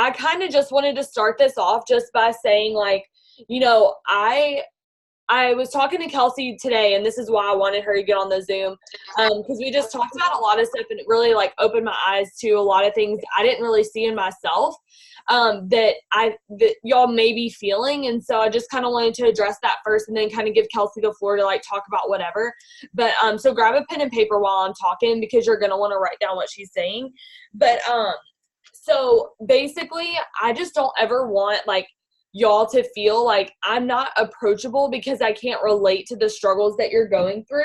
I kind of just wanted to start this off just by saying, like, I was talking to Kelsey today, and this is why I wanted her to get on the Zoom, because we just talked about a lot of stuff, and it really, like, opened my eyes to a lot of things I didn't really see in myself, that y'all may be feeling. And so I just kind of wanted to address that first, and then kind of give Kelsey the floor to, like, talk about whatever. But so grab a pen and paper while I'm talking, because you're going to want to write down what she's saying. But so basically, I just don't ever want, like, y'all to feel like I'm not approachable because I can't relate to the struggles that you're going through.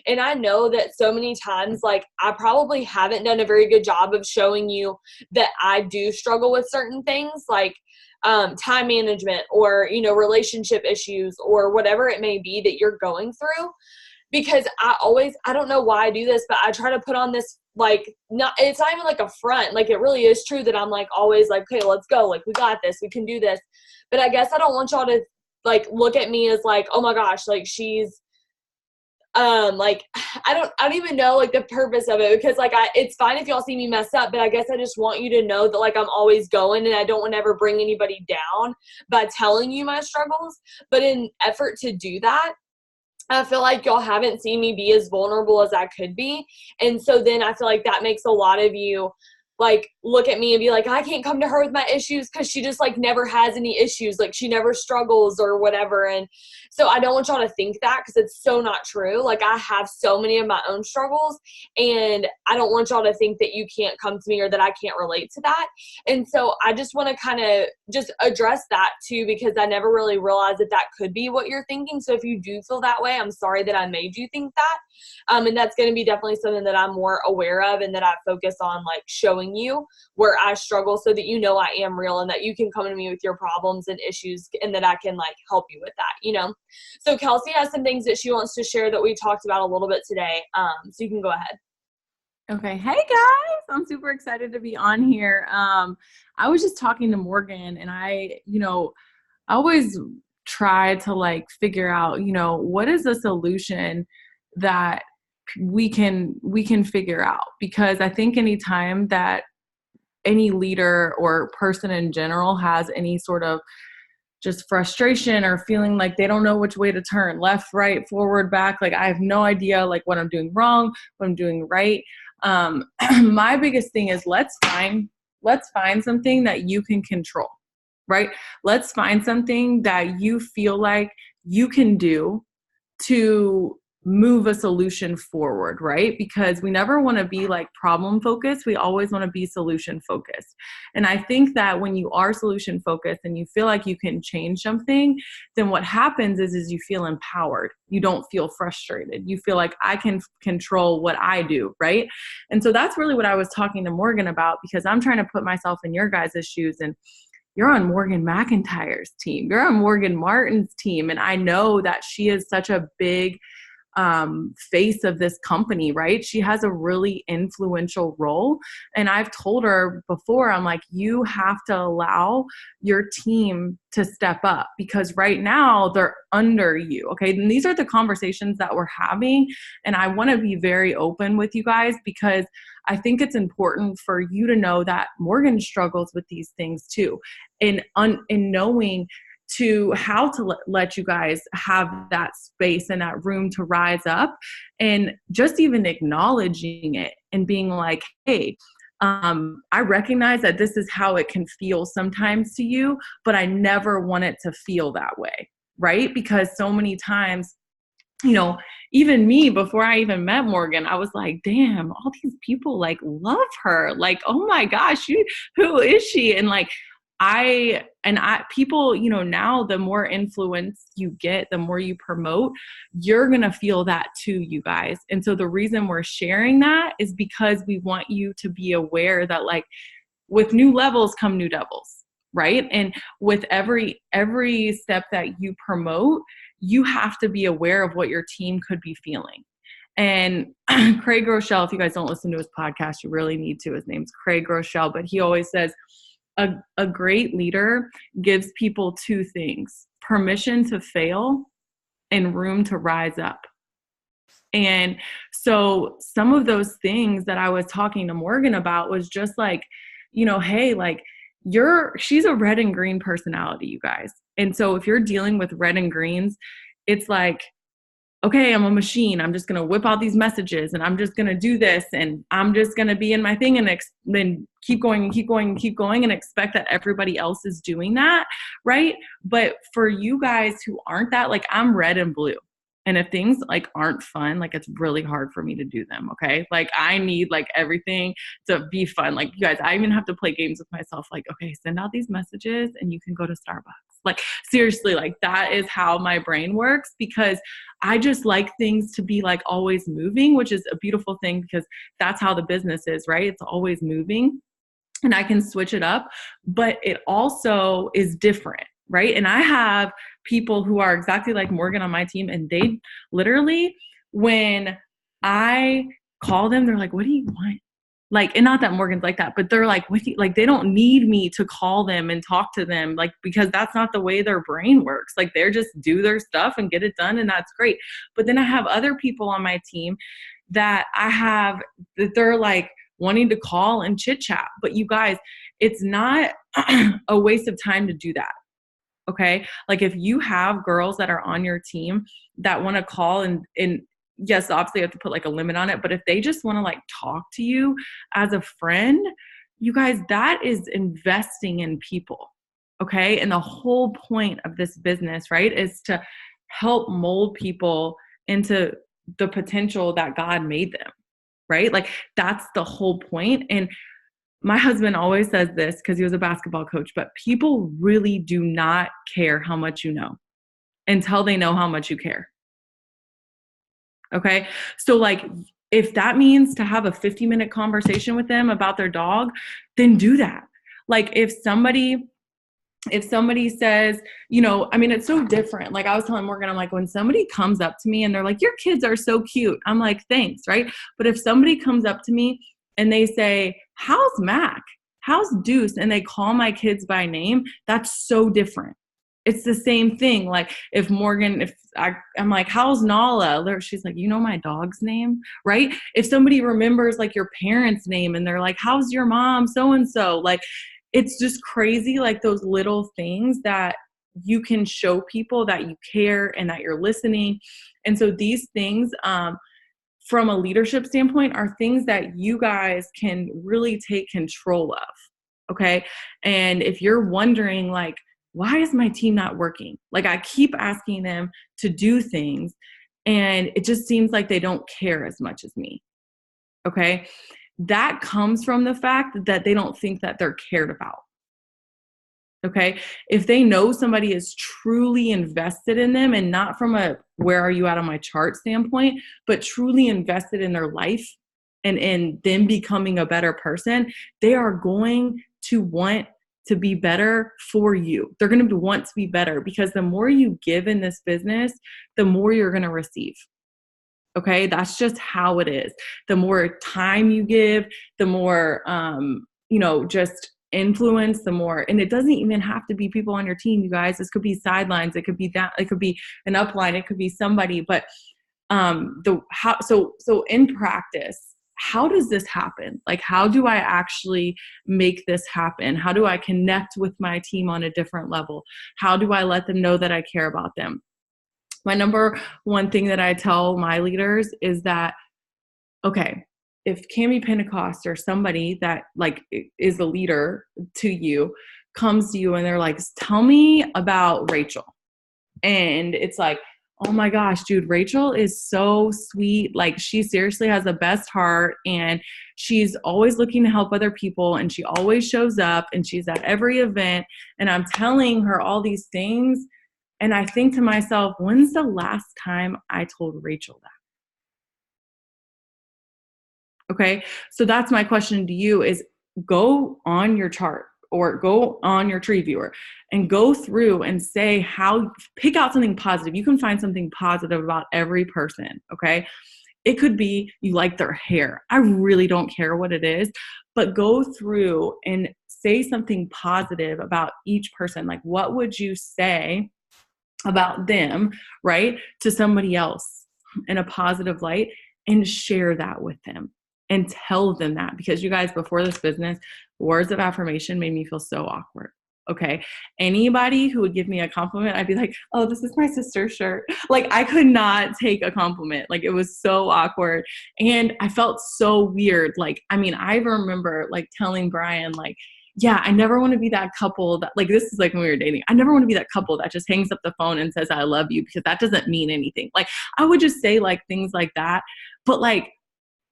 And I know that so many times, like, I probably haven't done a very good job of showing you that I do struggle with certain things, like time management, or, relationship issues, or whatever it may be that you're going through. Because I don't know why I do this, but I try to put on this, like, it's not even like a front. Like, it really is true that I'm, like, always like, okay, let's go. Like, we got this. We can do this. But I guess I don't want y'all to, like, look at me as, like, oh my gosh, like, she's, like, I don't even know, like, the purpose of it, because, like, it's fine if y'all see me mess up, but I guess I just want you to know that, like, I'm always going, and I don't want to ever bring anybody down by telling you my struggles. But in effort to do that, I feel like y'all haven't seen me be as vulnerable as I could be. And so then I feel like that makes a lot of you, like, look at me and be like, I can't come to her with my issues because she just, like, never has any issues. Like, she never struggles or whatever. And so I don't want y'all to think that, because it's so not true. Like, I have so many of my own struggles, and I don't want y'all to think that you can't come to me or that I can't relate to that. And so I just want to kind of just address that too, because I never really realized that that could be what you're thinking. So if you do feel that way, I'm sorry that I made you think that. And that's going to be definitely something that I'm more aware of, and that I focus on, like, showing you where I struggle, so that I am real, and that you can come to me with your problems and issues, and that I can, like, help you with that. So Kelsey has some things that she wants to share that we talked about a little bit today. So you can go ahead. Okay. Hey guys, I'm super excited to be on here. I was just talking to Morgan, and I always try to, like, figure out, what is the solution that we can figure out, because I think anytime that any leader or person in general has any sort of just frustration or feeling like they don't know which way to turn, left, right, forward, back, like, I have no idea, like, what I'm doing wrong, what I'm doing right. My biggest thing is let's find something that you can control, right? Let's find something that you feel like you can do to move a solution forward, right? Because we never want to be, like, problem focused. We always want to be solution focused. And I think that when you are solution focused and you feel like you can change something, then what happens is you feel empowered. You don't feel frustrated. You feel like I can control what I do, right? And so that's really what I was talking to Morgan about, because I'm trying to put myself in your guys' shoes, and you're on Morgan McIntyre's team. You're on Morgan Martin's team. And I know that she is such a big face of this company, right? She has a really influential role. And I've told her before, I'm like, you have to allow your team to step up, because right now they're under you. Okay. And these are the conversations that we're having. And I want to be very open with you guys, because I think it's important for you to know that Morgan struggles with these things too. And in knowing to how to let you guys have that space and that room to rise up, and just even acknowledging it and being like, hey, I recognize that this is how it can feel sometimes to you, but I never want it to feel that way, right? Because so many times, even me, before I even met Morgan, I was like, damn, all these people, like, love her. Like, oh my gosh, who is she? And, like, people, now the more influence you get, the more you promote, you're going to feel that too, you guys. And so the reason we're sharing that is because we want you to be aware that, like, with new levels come new devils, right? And with every step that you promote, you have to be aware of what your team could be feeling. And Craig Rochelle, if you guys don't listen to his podcast, you really need to. His name's Craig Rochelle, but he always says, a great leader gives people two things: permission to fail and room to rise up. And so some of those things that I was talking to Morgan about was just like, hey, like, she's a red and green personality, you guys. And so if you're dealing with red and greens, it's like, okay, I'm a machine. I'm just going to whip out these messages and I'm just going to do this and I'm just going to be in my thing and then keep going and keep going and keep going and expect that everybody else is doing that, right? But for you guys who aren't that, like I'm red and blue. And if things like aren't fun, like it's really hard for me to do them. Okay. Like I need like everything to be fun. Like you guys, I even have to play games with myself. Like, okay, send out these messages and you can go to Starbucks. Like seriously, like that is how my brain works because I just like things to be like always moving, which is a beautiful thing because that's how the business is, right? It's always moving and I can switch it up, but it also is different. Right. And I have people who are exactly like Morgan on my team. And they literally, when I call them, they're like, what do you want? Like, and not that Morgan's like that, but they're like, what do you, like, they don't need me to call them and talk to them. Like, because that's not the way their brain works. Like they're just do their stuff and get it done. And that's great. But then I have other people on my team that that they're like wanting to call and chit chat. But you guys, it's not a waste of time to do that. Okay. Like if you have girls that are on your team that want to call and yes, obviously you have to put like a limit on it, but if they just want to like talk to you as a friend, you guys, that is investing in people. Okay. And the whole point of this business, right, is to help mold people into the potential that God made them. Right. Like that's the whole point. And my husband always says this because he was a basketball coach, but people really do not care how much you know until they know how much you care. Okay. So like, if that means to have a 50-minute conversation with them about their dog, then do that. Like if somebody says, you know, I mean, it's so different. Like I was telling Morgan, I'm like, when somebody comes up to me and they're like, your kids are so cute. I'm like, thanks. Right. But if somebody comes up to me and they say, how's Mac? How's Deuce? And they call my kids by name, that's so different. It's the same thing. Like if Morgan, I'm like, how's Nala? She's like, you know my dog's name, right? If somebody remembers like your parents' name and they're like, how's your mom? So-and-so. Like, it's just crazy. Like those little things that you can show people that you care and that you're listening. And so these things, from a leadership standpoint, are things that you guys can really take control of. Okay. And if you're wondering like, why is my team not working? Like I keep asking them to do things and it just seems like they don't care as much as me. Okay. That comes from the fact that they don't think that they're cared about. Okay. If they know somebody is truly invested in them and not from a where are you at on my chart standpoint, but truly invested in their life and in them becoming a better person, they are going to want to be better for you. They're going to want to be better because the more you give in this business, the more you're going to receive. Okay. That's just how it is. The more time you give, the more, just influence, the more, and it doesn't even have to be people on your team, you guys. This could be sidelines. It could be that, it could be an upline. It could be somebody, but, so in practice, how does this happen? Like, how do I actually make this happen? How do I connect with my team on a different level? How do I let them know that I care about them? My number one thing that I tell my leaders is that, okay, if Cami Pentecost or somebody that like is a leader to you comes to you and they're like, tell me about Rachel. And it's like, oh my gosh, dude, Rachel is so sweet. Like she seriously has the best heart and she's always looking to help other people and she always shows up and she's at every event. And I'm telling her all these things. And I think to myself, when's the last time I told Rachel that? Okay. So that's my question to you is go on your chart or go on your tree viewer and go through and say pick out something positive. You can find something positive about every person. Okay. It could be you like their hair. I really don't care what it is, but go through and say something positive about each person. Like what would you say about them, right, to somebody else in a positive light and share that with them. and tell them that, because you guys, before this business, words of affirmation made me feel so awkward. Okay. Anybody who would give me a compliment, I'd be like, oh, this is my sister's shirt. Like, I could not take a compliment. Like, it was so awkward. And I felt so weird. Like, I mean, I remember like telling Brian, like, yeah, I never want to be that couple that, like, this is like when we were dating. I never want to be that couple that just hangs up the phone and says, I love you, because that doesn't mean anything. Like, I would just say like things like that, but like,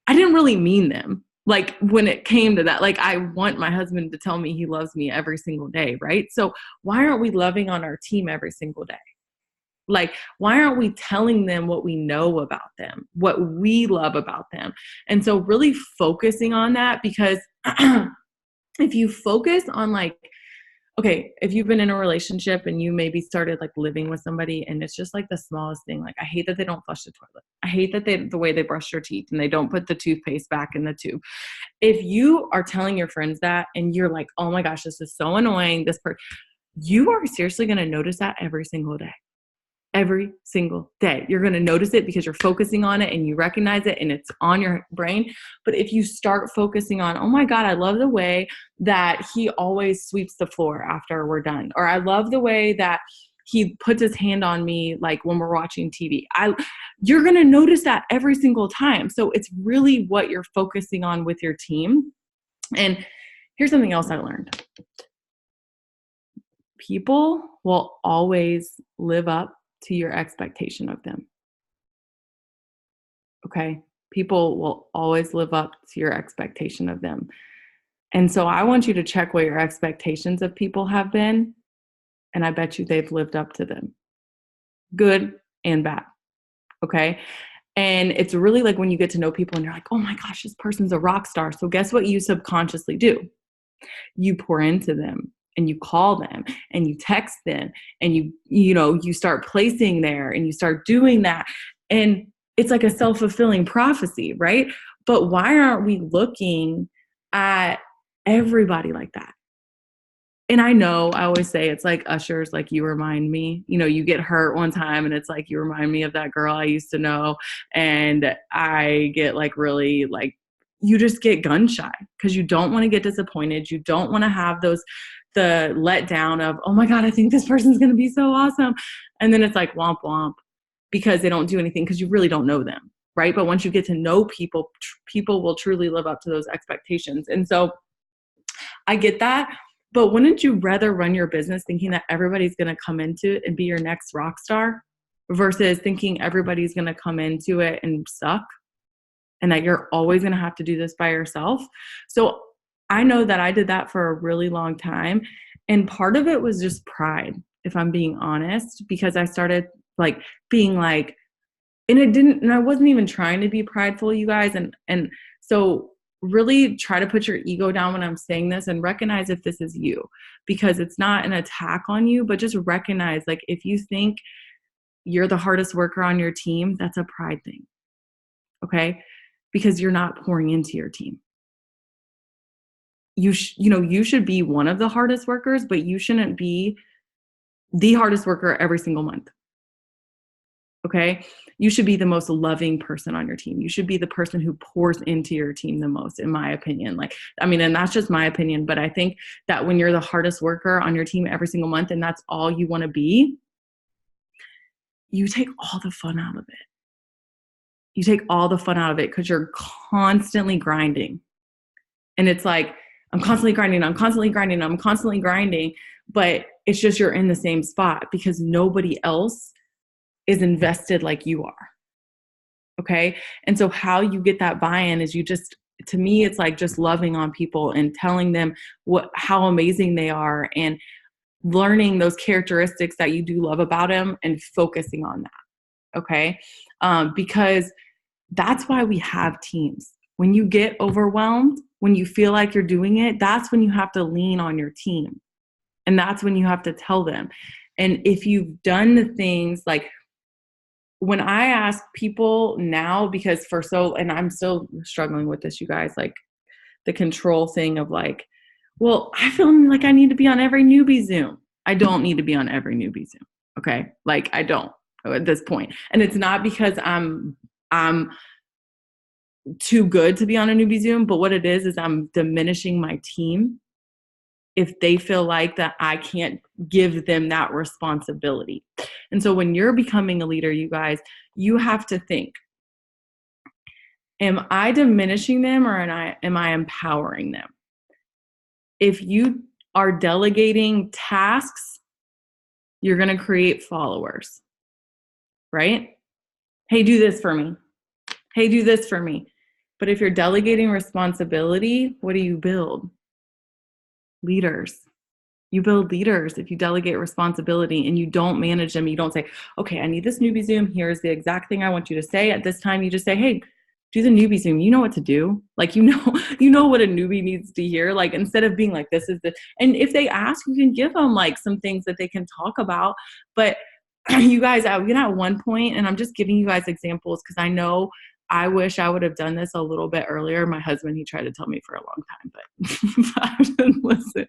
I didn't really mean them. Like, when it came to that, like, I want my husband to tell me he loves me every single day, right? So why aren't we loving on our team every single day? Like, why aren't we telling them what we know about them, what we love about them? And so really focusing on that, because if you focus on like, okay, if you've been in a relationship and you maybe started like living with somebody and it's just like the smallest thing, like, I hate that they don't flush the toilet. I hate that the way they brush their teeth and they don't put the toothpaste back in the tube. If you are telling your friends that and you're like, oh my gosh, this is so annoying, you are seriously going to notice that every single day. Every single day. You're going to notice it because you're focusing on it and you recognize it and it's on your brain. But if you start focusing on, oh my God, I love the way that he always sweeps the floor after we're done. Or I love the way that he puts his hand on me, like when we're watching TV. You're going to notice that every single time. So it's really what you're focusing on with your team. And here's something else I learned. People will always live up to your expectation of them. Okay? People will always live up to your expectation of them. And so I want you to check what your expectations of people have been, and I bet you they've lived up to them. Good and bad. Okay? And it's really like when you get to know people and you're like, oh my gosh, this person's a rock star. So guess what you subconsciously do? You pour into them. And you call them and you text them and you start placing there and you start doing that. And it's like a self-fulfilling prophecy, right? But why aren't we looking at everybody like that? And I know I always say it's like Usher's, like, you remind me, you get hurt one time and it's like, you remind me of that girl I used to know. And I get like really like, you just get gun shy because you don't want to get disappointed. You don't want to have the letdown of, oh my God, I think this person's going to be so awesome. And then it's like womp womp because they don't do anything because you really don't know them. Right. But once you get to know people, people will truly live up to those expectations. And so I get that. But wouldn't you rather run your business thinking that everybody's going to come into it and be your next rock star versus thinking everybody's going to come into it and suck and that you're always going to have to do this by yourself? So I know that I did that for a really long time. And part of it was just pride, if I'm being honest, because I started like being like, and I wasn't even trying to be prideful, you guys. And so really try to put your ego down when I'm saying this and recognize if this is you, because it's not an attack on you, but just recognize, like, if you think you're the hardest worker on your team, that's a pride thing. Okay. Because you're not pouring into your team. You should be one of the hardest workers, but you shouldn't be the hardest worker every single month. Okay. You should be the most loving person on your team. You should be the person who pours into your team the most, in my opinion. And that's just my opinion, but I think that when you're the hardest worker on your team every single month and that's all you want to be, you take all the fun out of it. You take all the fun out of it because you're constantly grinding. And it's like, I'm constantly grinding, but it's just you're in the same spot because nobody else is invested like you are. Okay? And so how you get that buy-in is to me, it's like just loving on people and telling them how amazing they are and learning those characteristics that you do love about them and focusing on that. Okay? Because that's why we have teams. When you get overwhelmed, when you feel like you're doing it, that's when you have to lean on your team. And that's when you have to tell them. And if you've done the things like when I ask people now, because and I'm still struggling with this, you guys, like the control thing of like, well, I feel like I need to be on every newbie Zoom. I don't need to be on every newbie Zoom. Okay. Like I don't at this point. And it's not because I'm too good to be on a newbie Zoom, but what it is I'm diminishing my team if they feel like that I can't give them that responsibility. And so when you're becoming a leader, you guys, you have to think, am I diminishing them or am I empowering them? If you are delegating tasks, you're going to create followers, right? Hey, do this for me. Hey, do this for me. But if you're delegating responsibility, what do you build? Leaders. You build leaders if you delegate responsibility and you don't manage them. You don't say, okay, I need this newbie Zoom. Here's the exact thing I want you to say at this time. You just say, hey, do the newbie Zoom. You know what to do. Like, you know what a newbie needs to hear. Like, instead of being like, this is the, and if they ask, you can give them like some things that they can talk about. But you guys, at one point, and I'm just giving you guys examples because I know I wish I would have done this a little bit earlier. My husband, he tried to tell me for a long time, but I didn't listen.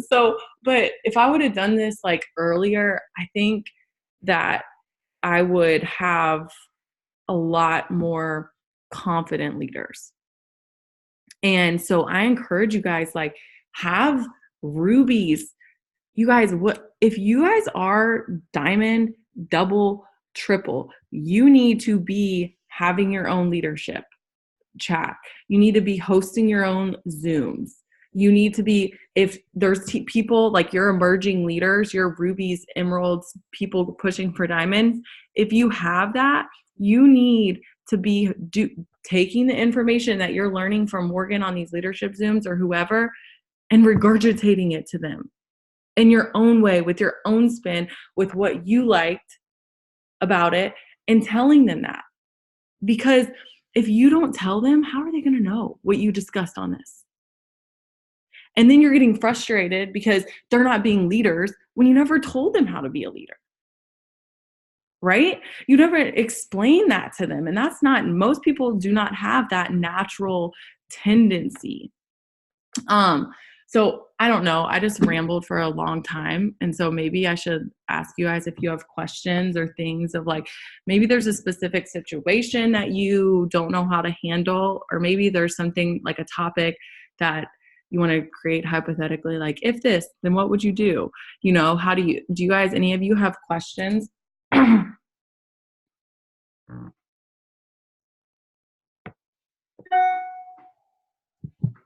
So, but if I would have done this like earlier, I think that I would have a lot more confident leaders. And so I encourage you guys, like, have rubies. You guys, if you guys are diamond, double, triple, you need to be having your own leadership chat. You need to be hosting your own Zooms. You need to be, if there's people like your emerging leaders, your rubies, emeralds, people pushing for diamonds, if you have that, you need to be taking the information that you're learning from Morgan on these leadership Zooms or whoever and regurgitating it to them in your own way, with your own spin, with what you liked about it, and telling them that. Because if you don't tell them, how are they going to know what you discussed on this? And then you're getting frustrated because they're not being leaders when you never told them how to be a leader. Right? You never explain that to them. And that's not, most people do not have that natural tendency. So I don't know. I just rambled for a long time. And so maybe I should ask you guys if you have questions or things of like, maybe there's a specific situation that you don't know how to handle, or maybe there's something like a topic that you want to create hypothetically, like if this, then what would you do? You know, do you guys, any of you have questions?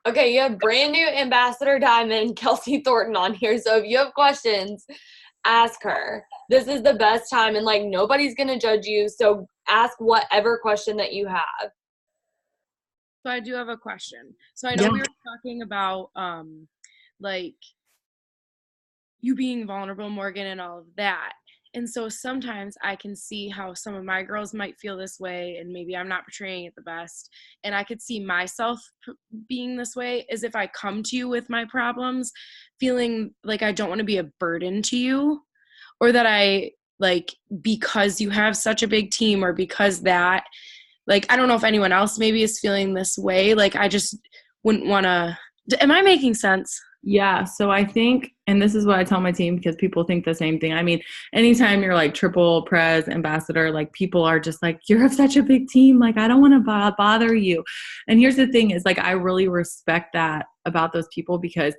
Okay, you have brand new Ambassador Diamond, Kelsey Thornton, on here. So if you have questions, ask her. This is the best time, and like nobody's going to judge you. So ask whatever question that you have. So I do have a question. So I know we were talking about like you being vulnerable, Morgan, and all of that. And so sometimes I can see how some of my girls might feel this way, and maybe I'm not portraying it the best. And I could see myself being this way as if I come to you with my problems, feeling like I don't want to be a burden to you, or that I, like, because you have such a big team, or because that, like, I don't know if anyone else maybe is feeling this way. Like, I just wouldn't want to, am I making sense? Yeah. So I think, and this is what I tell my team because people think the same thing. I mean, anytime you're like triple, pres, ambassador, like people are just like, you're such a big team. Like, I don't want to bother you. And here's the thing is like, I really respect that about those people because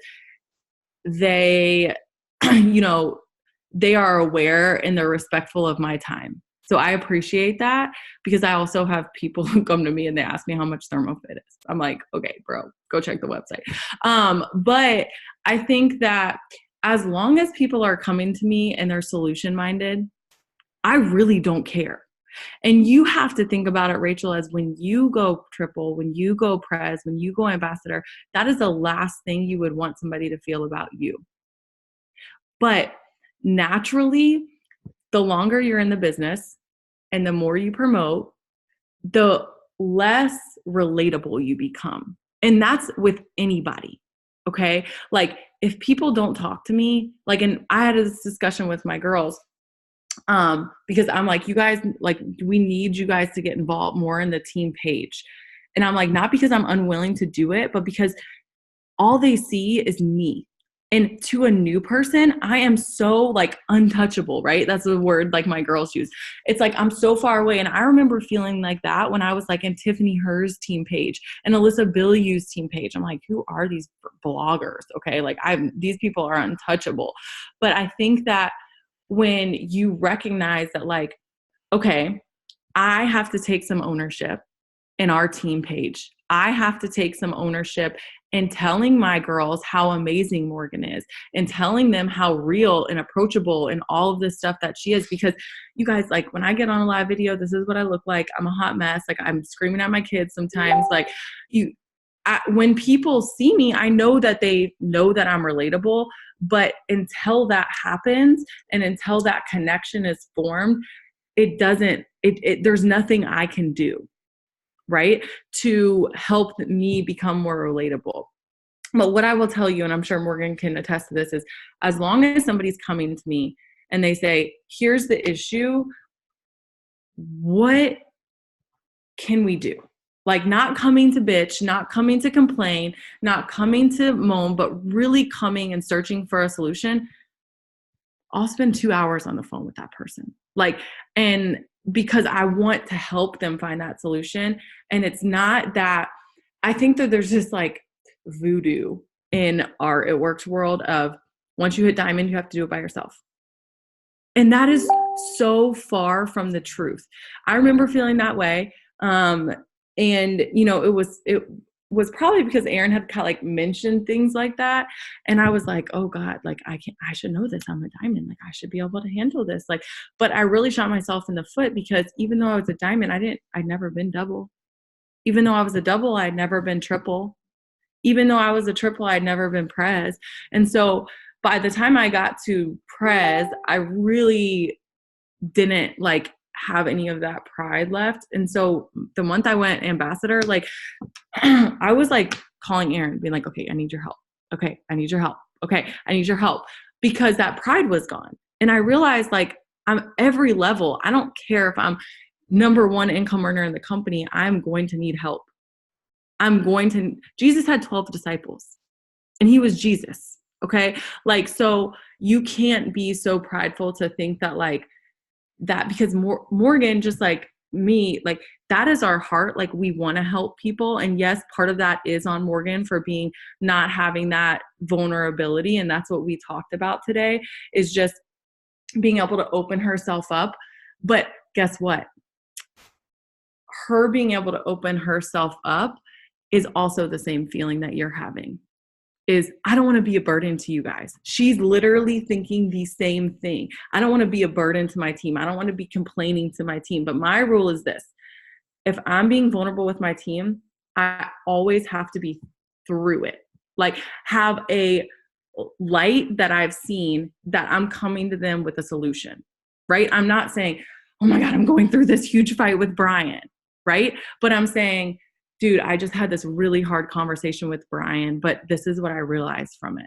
they, you know, they are aware and they're respectful of my time. So I appreciate that because I also have people who come to me and they ask me how much ThermoFit is. I'm like, okay, bro, go check the website. But I think that as long as people are coming to me and they're solution minded, I really don't care. And you have to think about it, Rachel, as when you go triple, when you go pres, when you go ambassador, that is the last thing you would want somebody to feel about you. But naturally, the longer you're in the business and the more you promote, the less relatable you become. And that's with anybody. Okay. Like if people don't talk to me, like, and I had this discussion with my girls, because I'm like, you guys, like, we need you guys to get involved more in the team page. And I'm like, not because I'm unwilling to do it, but because all they see is me. And to a new person, I am so like untouchable, right? That's the word like my girls use. It's like I'm so far away. And I remember feeling like that when I was like in Tiffany Hur's team page and Alyssa Bilyeu's team page. I'm like, who are these bloggers? Okay, like these people are untouchable. But I think that when you recognize that like, okay, I have to take some ownership in our team page. I have to take some ownership in telling my girls how amazing Morgan is and telling them how real and approachable and all of this stuff that she is. Because you guys, like when I get on a live video, this is what I look like. I'm a hot mess. Like I'm screaming at my kids sometimes. Like when people see me, I know that they know that I'm relatable, but until that happens and until that connection is formed, there's nothing I can do, right, to help me become more relatable. But what I will tell you, and I'm sure Morgan can attest to this, is as long as somebody's coming to me and they say, here's the issue, what can we do? Like not coming to bitch, not coming to complain, not coming to moan, but really coming and searching for a solution. I'll spend 2 hours on the phone with that person. And because I want to help them find that solution. And it's not that, I think that there's this like voodoo in our It Works world of once you hit diamond, you have to do it by yourself. And that is so far from the truth. I remember feeling that way. And you know, it was probably because Aaron had kind of like mentioned things like that. And I was like, oh God, like I should know this. I'm a diamond. Like I should be able to handle this. Like, but I really shot myself in the foot because even though I was a diamond, I'd never been double. Even though I was a double, I'd never been triple. Even though I was a triple, I'd never been prez. And so by the time I got to prez, I really didn't like have any of that pride left. And so the month I went ambassador, like I was like calling Aaron being like, okay, I need your help. Okay. I need your help. Okay. I need your help, because that pride was gone. And I realized like I'm every level. I don't care if I'm number one income earner in the company. I'm going to need help. Jesus had 12 disciples and he was Jesus. Okay. Like, so you can't be so prideful to think that like, that because Morgan, just like me, like that is our heart. Like we want to help people. And yes, part of that is on Morgan for not having that vulnerability. And that's what we talked about today, is just being able to open herself up. But guess what? Her being able to open herself up is also the same feeling that you're having. Is I don't want to be a burden to you guys. She's literally thinking the same thing. I don't want to be a burden to my team. I don't want to be complaining to my team. But my rule is this. If I'm being vulnerable with my team, I always have to be through it. Like have a light that I've seen that I'm coming to them with a solution, right? I'm not saying, oh my God, I'm going through this huge fight with Brian, right? But I'm saying, dude, I just had this really hard conversation with Brian, but this is what I realized from it.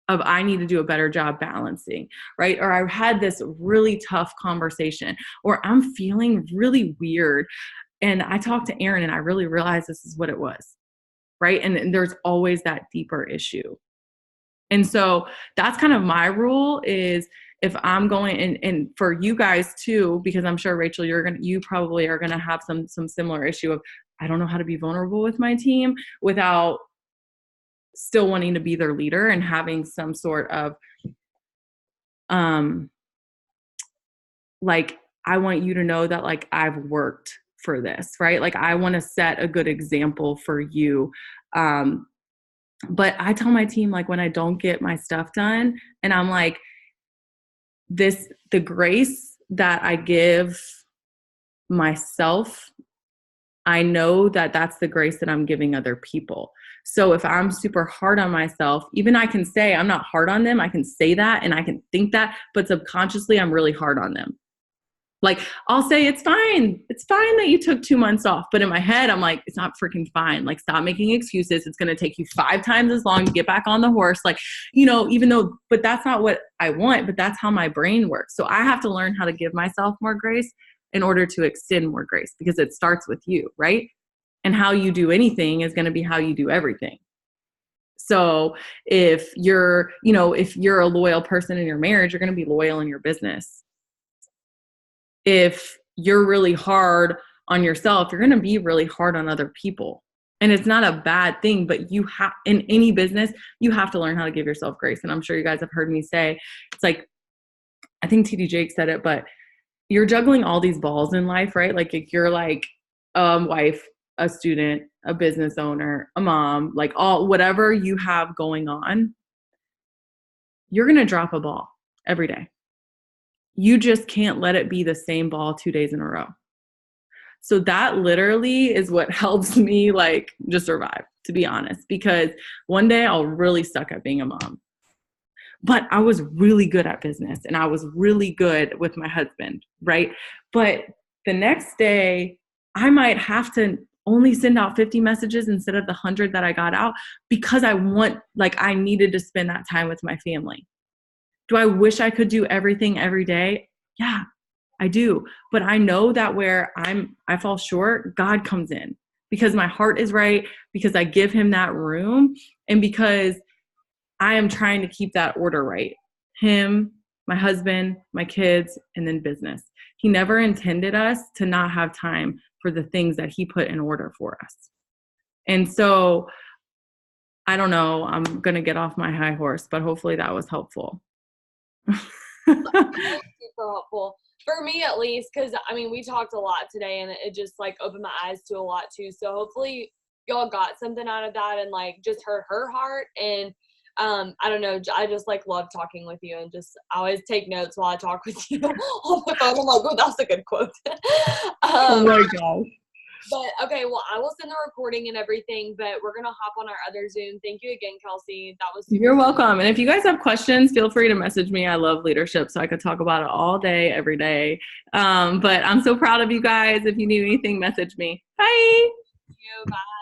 I need to do a better job balancing, right? Or I had this really tough conversation, or I'm feeling really weird. And I talked to Aaron and I really realized this is what it was, right? And there's always that deeper issue. And so that's kind of my rule, is if I'm going and for you guys too, because I'm sure Rachel, you probably are going to have some similar issue of, I don't know how to be vulnerable with my team without still wanting to be their leader and having some sort of, like, I want you to know that like I've worked for this, right? Like I want to set a good example for you. But I tell my team, like when I don't get my stuff done and I'm like, the grace that I give myself, I know that that's the grace that I'm giving other people. So if I'm super hard on myself, even I can say I'm not hard on them. I can say that and I can think that, but subconsciously I'm really hard on them. Like I'll say, it's fine. It's fine that you took 2 months off. But in my head, I'm like, it's not freaking fine. Like stop making excuses. It's going to take you 5 times as long to get back on the horse. Like, you know, but that's not what I want, but that's how my brain works. So I have to learn how to give myself more grace in order to extend more grace, because it starts with you, right? And how you do anything is going to be how you do everything. So if you're, if you're a loyal person in your marriage, you're going to be loyal in your business. If you're really hard on yourself, you're going to be really hard on other people. And it's not a bad thing, but you have, in any business, you have to learn how to give yourself grace. And I'm sure you guys have heard me say, it's like, I think TD Jake said it, but you're juggling all these balls in life, right? Like if you're like a wife, a student, a business owner, a mom, like whatever you have going on, you're going to drop a ball every day. You just can't let it be the same ball 2 days in a row. So that literally is what helps me like just survive, to be honest, because one day I was really stuck at being a mom, but I was really good at business and I was really good with my husband, right? But the next day I might have to only send out 50 messages instead of the 100 that I got out because I needed to spend that time with my family. Do I wish I could do everything every day? Yeah, I do. But I know that where I fall short, God comes in because my heart is right, because I give him that room, and because I am trying to keep that order right. Him, my husband, my kids, and then business. He never intended us to not have time for the things that he put in order for us. And so, I don't know, I'm going to get off my high horse, but hopefully that was helpful. Super helpful for me, at least, because we talked a lot today and it just like opened my eyes to a lot too. So hopefully y'all got something out of that and like just heard her heart. And I don't know, I just like love talking with you, and just I always take notes while I talk with you on the phone. I'm like, oh, that's a good quote. Oh my gosh. But okay, well, I will send the recording and everything, but we're going to hop on our other Zoom. Thank you again, Kelsey. That was You're welcome. And if you guys have questions, feel free to message me. I love leadership, so I could talk about it all day, every day. But I'm so proud of you guys. If you need anything, message me. Bye. Thank you. Bye.